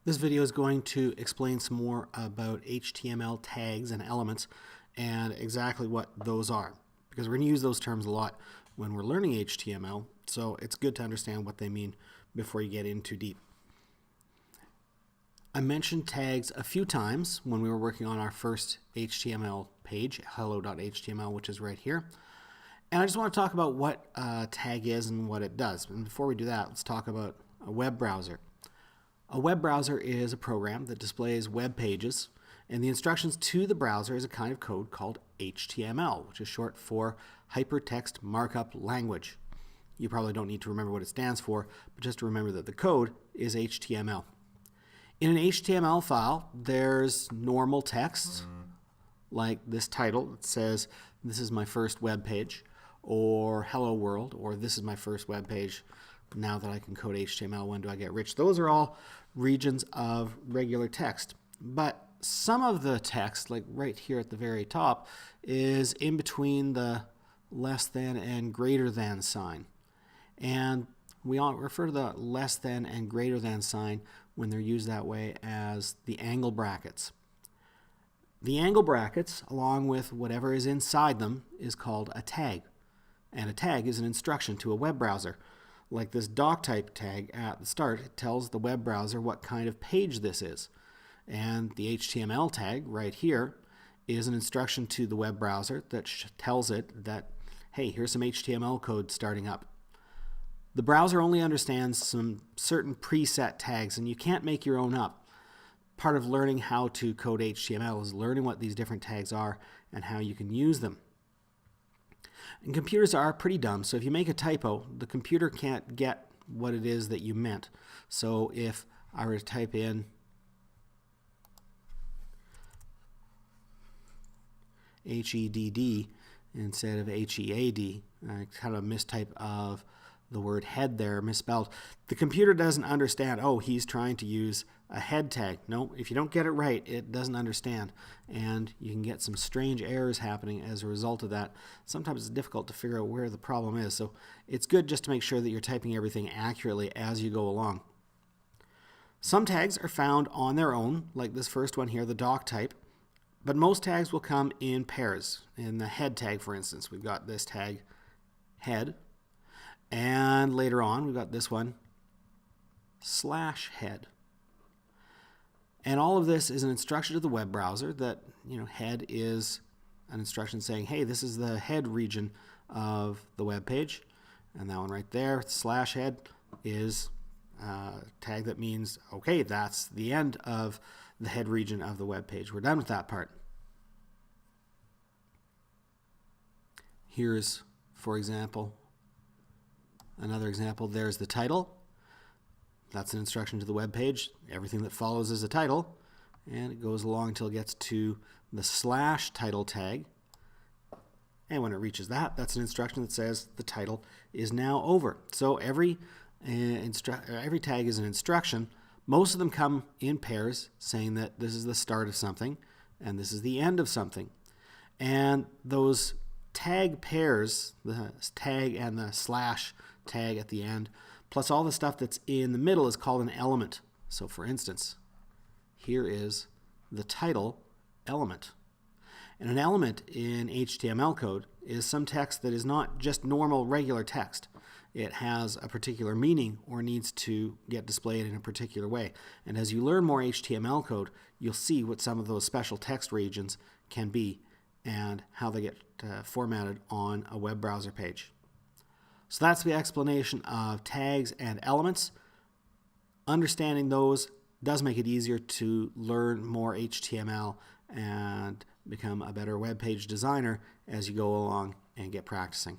This video is going to explain some more about HTML tags and elements and exactly what those are, because we're going to use those terms a lot when we're learning HTML, so it's good to understand what they mean before you get in too deep. I mentioned tags a few times when we were working on our first HTML page, hello.html, which is right here. And I just want to talk about what a tag is and what it does. And before we do that, let's talk about a web browser. A web browser is a program that displays web pages, and the instructions to the browser is a kind of code called HTML, which is short for Hypertext Markup Language. You probably don't need to remember what it stands for, but just to remember that the code is HTML. In an HTML file, there's normal text, like this title that says, "This is my first web page," or "Hello World," or "This is my first web page. Now that I can code HTML, when do I get rich?" Those are all regions of regular text. But some of the text, like right here at the very top, is in between the less than and greater than sign. And we all refer to the less than and greater than sign when they're used that way as the angle brackets. The angle brackets, along with whatever is inside them, is called a tag. And a tag is an instruction to a web browser. Like this doctype tag at the start, it tells the web browser what kind of page this is. And the HTML tag right here is an instruction to the web browser that tells it that, hey, here's some HTML code starting up. The browser only understands some certain preset tags, and you can't make your own up. Part of learning how to code HTML is learning what these different tags are and how you can use them. And computers are pretty dumb, so if you make a typo, the computer can't get what it is that you meant. So if I were to type in HEDD instead of HEAD, I kind of mistype of the word head there, misspelled. The computer doesn't understand, oh, he's trying to use a head tag. No, if you don't get it right, it doesn't understand. And you can get some strange errors happening as a result of that. Sometimes it's difficult to figure out where the problem is. So it's good just to make sure that you're typing everything accurately as you go along. Some tags are found on their own, like this first one here, the doctype. But most tags will come in pairs. In the head tag, for instance, we've got this tag head. And later on, we've got this one, /head. And all of this is an instruction to the web browser that, head is an instruction saying, hey, this is the head region of the web page. And that one right there, /head, is a tag that means, okay, that's the end of the head region of the web page. We're done with that part. Here's, for example, another example. There's the title. That's an instruction to the web page. Everything that follows is a title. And it goes along until it gets to the /title tag. And when it reaches that, that's an instruction that says the title is now over. So every tag is an instruction. Most of them come in pairs saying that this is the start of something and this is the end of something. And those tag pairs, the tag and the /tag at the end, plus all the stuff that's in the middle, is called an element. So for instance, here is the title element. And an element in HTML code is some text that is not just normal regular text. It has a particular meaning or needs to get displayed in a particular way. And as you learn more HTML code, you'll see what some of those special text regions can be and how they get formatted on a web browser page. So that's the explanation of tags and elements. Understanding those does make it easier to learn more HTML and become a better web page designer as you go along and get practicing.